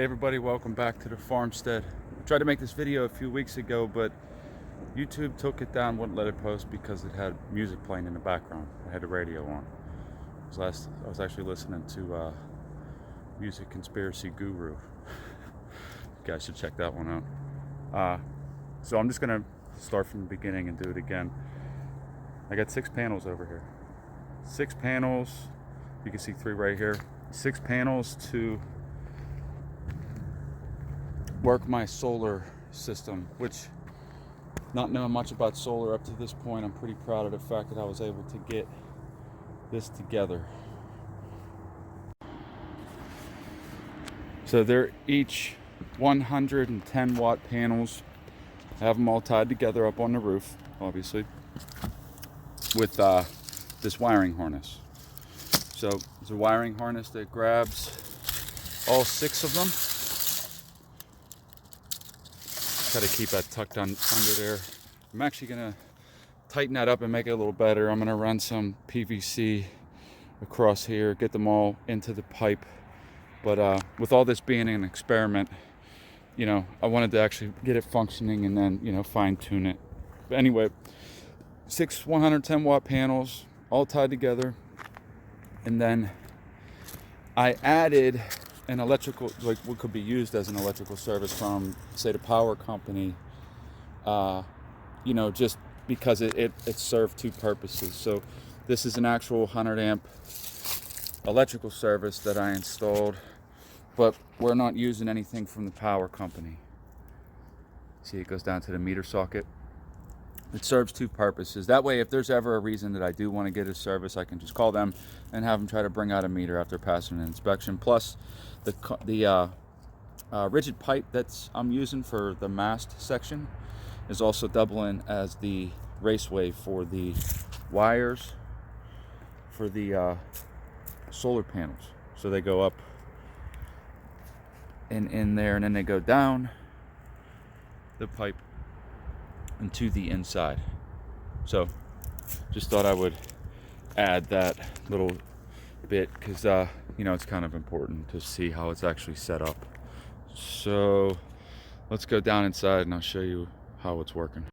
Hey everybody, welcome back to the farmstead. I tried to make this video a few weeks ago, but YouTube took it down, wouldn't let it post because it had music playing in the background. I had the radio on. I was actually listening to Music Conspiracy Guru. You guys should check that one out. So I'm just gonna start from the beginning and do it again. I got 6 panels over here. 6 panels, you can see 3 right here. 6 panels to work my solar system, which, not knowing much about solar up to this point, I'm pretty proud of the fact that I was able to get this together. So they're each 110 watt panels. I have them all tied together up on the roof, obviously, with this wiring harness. So there's a wiring harness that grabs all 6 of them. Try to keep that tucked under there. I'm actually gonna tighten that up and make it a little better. I'm gonna run some PVC across here, get them all into the pipe. But with all this being an experiment, you know, I wanted to actually get it functioning and then, you know, fine tune it. But anyway, 6 110 watt panels all tied together. And then I added an electrical, like what could be used as an electrical service from, say, the power company, you know, just because it served 2 purposes. So this is an actual 100 amp electrical service that I installed, but we're not using anything from the power company. See, it goes down to the meter socket. It serves 2 purposes. That way, if there's ever a reason that I do want to get a service, I can just call them and have them try to bring out a meter after passing an inspection. Plus, the rigid pipe that's I'm using for the mast section is also doubling as the raceway for the wires for the solar panels. So they go up and in there, and then they go down the pipe and to the inside. So just thought I would add that little bit because you know, it's kind of important to see how it's actually set up. So let's go down inside and I'll show you how it's working.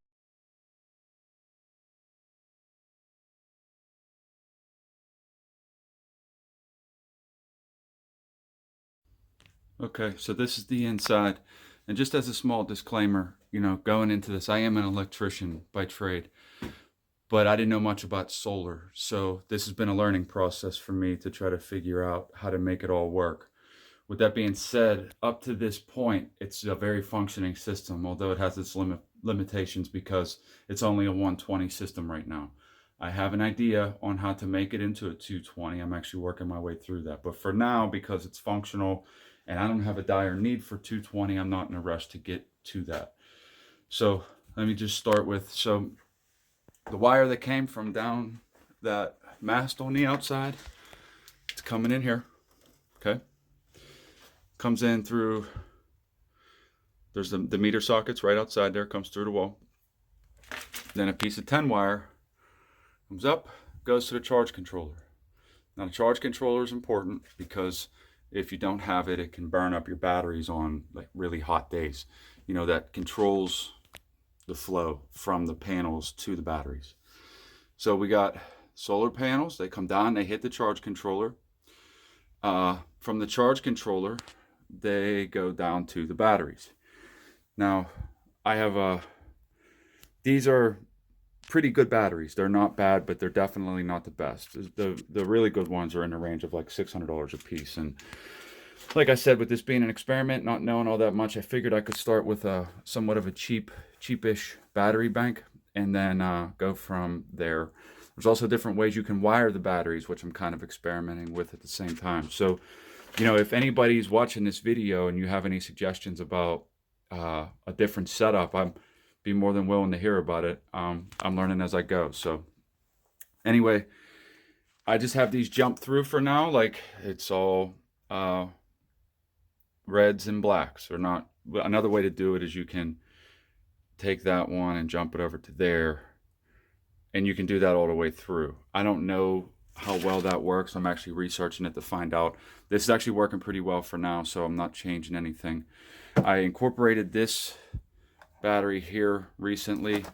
Okay, so this is the inside. And just as a small disclaimer, you know, going into this, I am an electrician by trade, but I didn't know much about solar. So this has been a learning process for me to try to figure out how to make it all work. With that being said, up to this point, it's a very functioning system, although it has its limitations because it's only a 120 system right now. I have an idea on how to make it into a 220. I'm actually working my way through that. But for now, because it's functional and I don't have a dire need for 220, I'm not in a rush to get to that. So let me just start with, so the wire that came from down that mast on the outside, it's coming in here, okay? Comes in through, there's the meter sockets right outside there, comes through the wall. Then a piece of 10 wire comes up, goes to the charge controller. Now the charge controller is important because if you don't have it, it can burn up your batteries on like really hot days. You know, that controls the flow from the panels to the batteries. So we got solar panels, they come down, they hit the charge controller. From the charge controller, they go down to the batteries. Now, I have these are pretty good batteries. They're not bad, but they're definitely not the best. The really good ones are in the range of like $600 a piece. And like I said, with this being an experiment, not knowing all that much, I figured I could start with a somewhat of a cheapish battery bank and then go from there. There's also different ways you can wire the batteries, which I'm kind of experimenting with at the same time. So, you know, if anybody's watching this video and you have any suggestions about a different setup, I'd be more than willing to hear about it. I'm learning as I go. So anyway, I just have these jump through for now. Like it's all reds and blacks, or not. Another way to do it is you can take that one and jump it over to there, and you can do that all the way through. I don't know how well that works. I'm actually researching it to find out. This is actually working pretty well for now, so I'm not changing anything. I incorporated this battery here recently.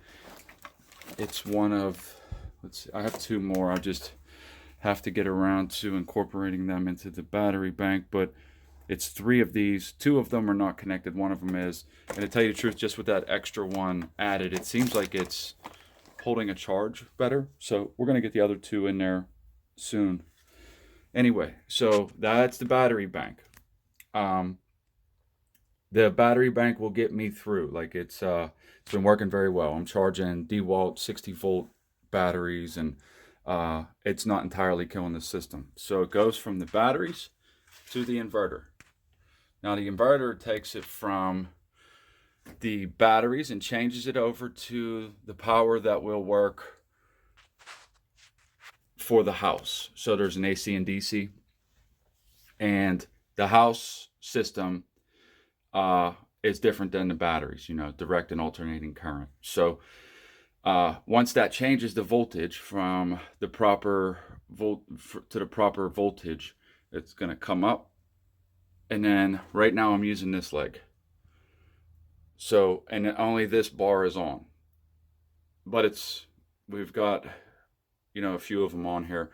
It's one of, let's see, I have two more. I just have to get around to incorporating them into the battery bank, but it's three of these. Two of them are not connected, one of them is. And to tell you the truth, just with that extra one added, it seems like it's holding a charge better. So we're gonna get the other two in there soon. Anyway, so that's the battery bank. The battery bank will get me through. Like it's been working very well. I'm charging DeWalt 60-volt batteries, and it's not entirely killing the system. So it goes from the batteries to the inverter. Now the inverter takes it from the batteries and changes it over to the power that will work for the house. So there's an AC and DC, and the house system is different than the batteries, you know, direct and alternating current. So once that changes the voltage from the proper to the proper voltage, it's going to come up. And then right now I'm using this leg. So, and only this bar is on, but we've got, you know, a few of them on here.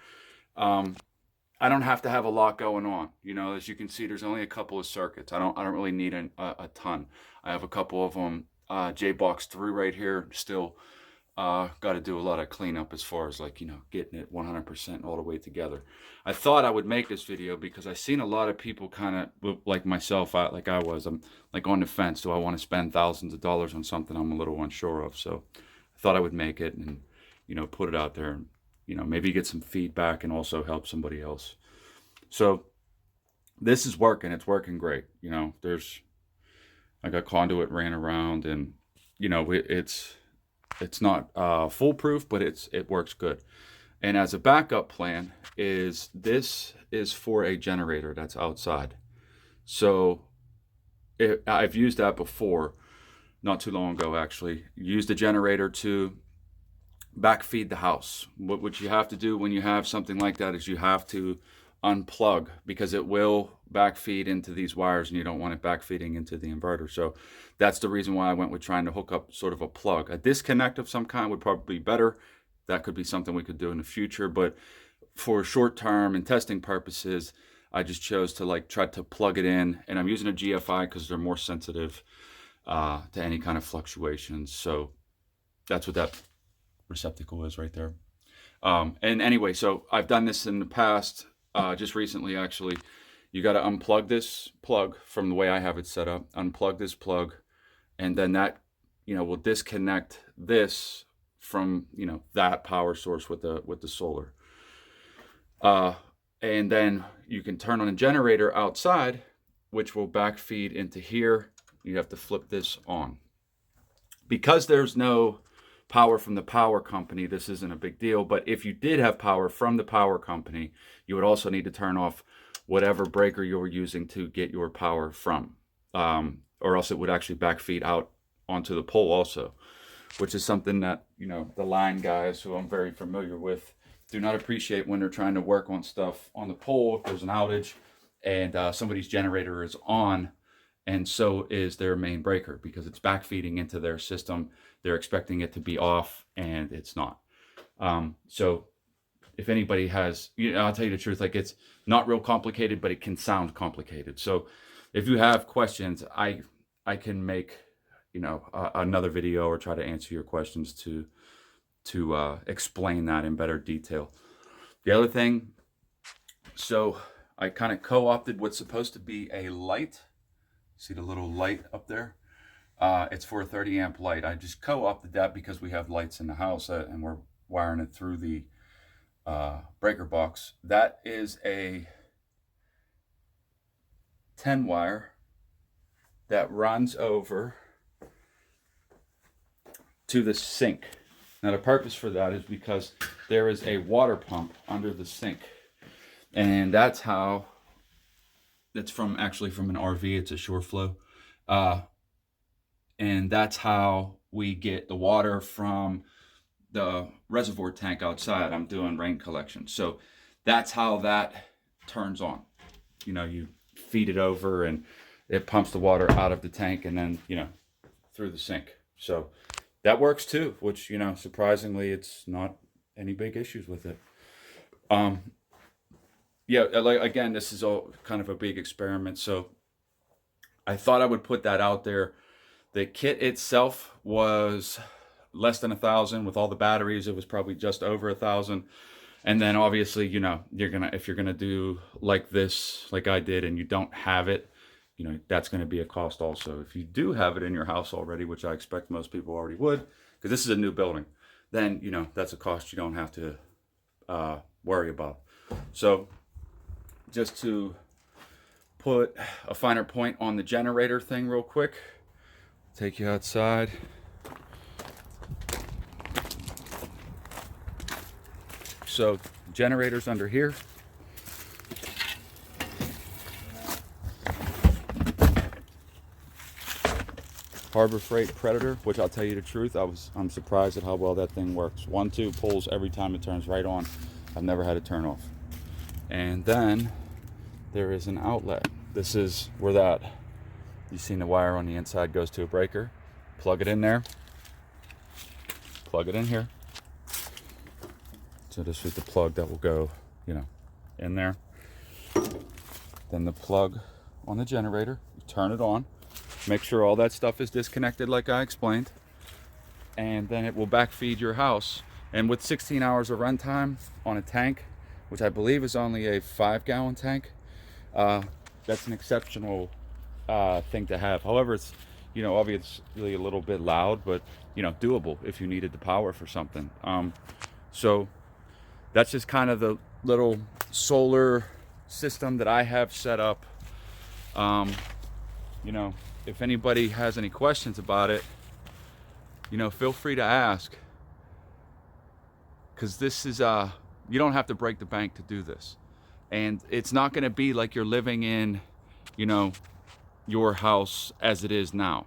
I don't have to have a lot going on. You know, as you can see, there's only a couple of circuits. I don't really need a ton. I have a couple of them, J-Box 3 right here. Still got to do a lot of cleanup as far as, like, you know, getting it 100% all the way together. I thought I would make this video because I've seen a lot of people kind of like myself, I'm like on the fence. Do I want to spend thousands of dollars on something I'm a little unsure of? So I thought I would make it and, you know, put it out there and, you know, maybe get some feedback and also help somebody else. So this is working. It's working great. You know, I got conduit ran around, and, you know, it's not foolproof, but it works good. And as a backup plan, this is for a generator that's outside. So I've used that before, not too long ago actually. Used a generator to backfeed the house. What you have to do when you have something like that is you have to unplug, because it will backfeed into these wires and you don't want it backfeeding into the inverter. So that's the reason why I went with trying to hook up sort of a plug. A disconnect of some kind would probably be better. That could be something we could do in the future, but for short term and testing purposes, I just chose to like try to plug it in, and I'm using a GFI because they're more sensitive to any kind of fluctuations. So that's what that receptacle is right there. And anyway, so I've done this in the past, just recently actually. You got to unplug this plug from the way I have it set up, unplug this plug, and then that, you know, will disconnect this from, you know, that power source with the solar. And then you can turn on a generator outside, which will backfeed into here. You have to flip this on. Because there's no power from the power company, this isn't a big deal. But if you did have power from the power company, you would also need to turn off whatever breaker you're using to get your power from, or else it would actually backfeed out onto the pole also, which is something that, you know, the line guys, who I'm very familiar with, do not appreciate when they're trying to work on stuff on the pole. If there's an outage and somebody's generator is on, and so is their main breaker, because it's backfeeding into their system. They're expecting it to be off, and it's not. So if anybody has, you know, I'll tell you the truth, like, it's not real complicated, but it can sound complicated. So if you have questions, I can make, you know, another video or try to answer your questions to explain that in better detail. The other thing, so I kind of co-opted what's supposed to be a light. See the little light up there? It's for a 30 amp light. I just co-opted that because we have lights in the house, and we're wiring it through the breaker box. That is a 10 wire that runs over to the sink. Now the purpose for that is because there is a water pump under the sink, and that's how, it's actually from an RV. It's a SureFlow, and that's how we get the water from the reservoir tank outside. I'm doing rain collection. So That's how that turns on. You know, you feed it over and it pumps the water out of the tank and then, you know, through the sink. So that works too, which, you know, surprisingly, it's not any big issues with it. Um, yeah, like again, this is all kind of a big experiment. So I thought I would put that out there. The kit itself was less than 1,000 with all the batteries. It was probably just over 1,000. And then obviously, you know, if you're gonna do like this, like I did, and you don't have it, you know, that's gonna be a cost also. If you do have it in your house already, which I expect most people already would, because this is a new building, then, you know, that's a cost you don't have to worry about. So just to put a finer point on the generator thing real quick, take you outside. So generators under here. Harbor Freight Predator, which I'll tell you the truth, I'm surprised at how well that thing works. 1-2 pulls every time it turns right on. I've never had it turn off. And then there is an outlet. This is where that, you've seen the wire on the inside goes to a breaker. Plug it in there. Plug it in here. So this is the plug that will go, you know, in there. Then the plug on the generator, you turn it on. Make sure all that stuff is disconnected like I explained. And then it will backfeed your house. And with 16 hours of runtime on a tank, which I believe is only a 5-gallon tank, that's an exceptional thing to have. However, it's, you know, obviously a little bit loud, but, you know, doable if you needed the power for something. So that's just kind of the little solar system that I have set up. You know, if anybody has any questions about it, you know, feel free to ask. Because this is, you don't have to break the bank to do this. And it's not going to be like you're living in, you know, your house as it is now.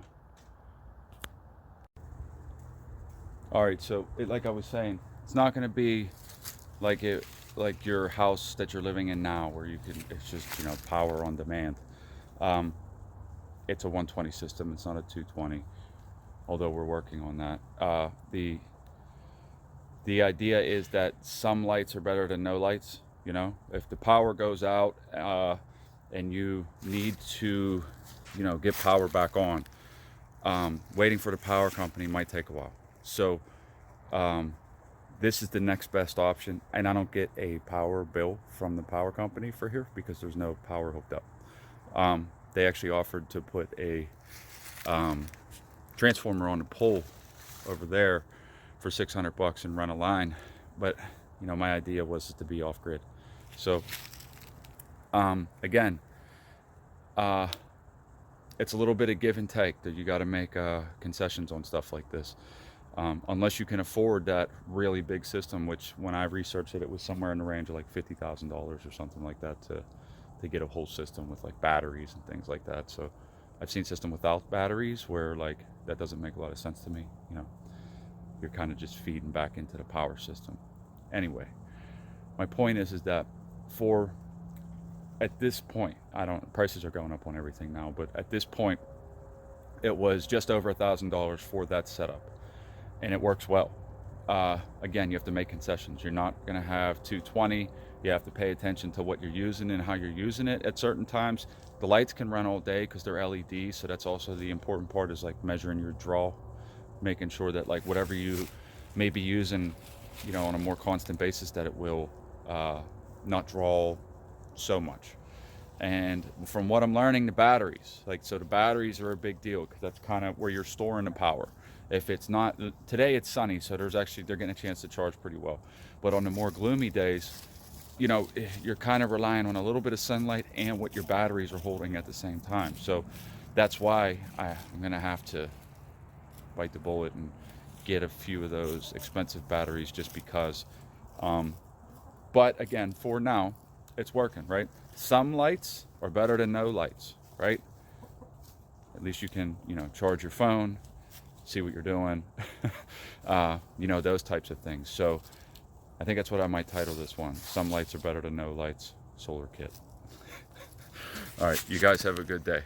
All right, so like I was saying, it's not going to be like your house that you're living in now, where you can, it's just, you know, power on demand. It's a 120 system. It's not a 220, although we're working on that. The idea is that some lights are better than no lights. You know, if the power goes out and you need to, you know, get power back on, waiting for the power company might take a while. So this is the next best option, and I don't get a power bill from the power company for here because there's no power hooked up. They actually offered to put a transformer on a pole over there for $600 and run a line, but you know, my idea was to be off grid. So again, it's a little bit of give and take that you got to make concessions on stuff like this, unless you can afford that really big system, which when I researched it, it was somewhere in the range of like $50,000 or something like that to get a whole system with like batteries and things like that. So I've seen system without batteries where like that doesn't make a lot of sense to me. You know, you're kind of just feeding back into the power system. Anyway, my point is that for at this point, prices are going up on everything now, but at this point, it was just over $1,000 for that setup, and it works well. Again, you have to make concessions. You're not going to have 220. You have to pay attention to what you're using and how you're using it at certain times. The lights can run all day because they're LEDs, so that's also the important part, is like measuring your draw, making sure that like whatever you may be using, you know, on a more constant basis, that it will not draw so much. And from what I'm learning, the batteries, so the batteries are a big deal because that's kind of where you're storing the power. If it's not, today it's sunny, so they're getting a chance to charge pretty well. But on the more gloomy days, you know, you're kind of relying on a little bit of sunlight and what your batteries are holding at the same time. So that's why I'm gonna have to bite the bullet and get a few of those expensive batteries, just because. But again, for now, it's working, right? Some lights are better than no lights, right? At least you can, you know, charge your phone, see what you're doing, you know, those types of things. So I think that's what I might title this one. Some lights are better than no lights, solar kit. All right, you guys have a good day.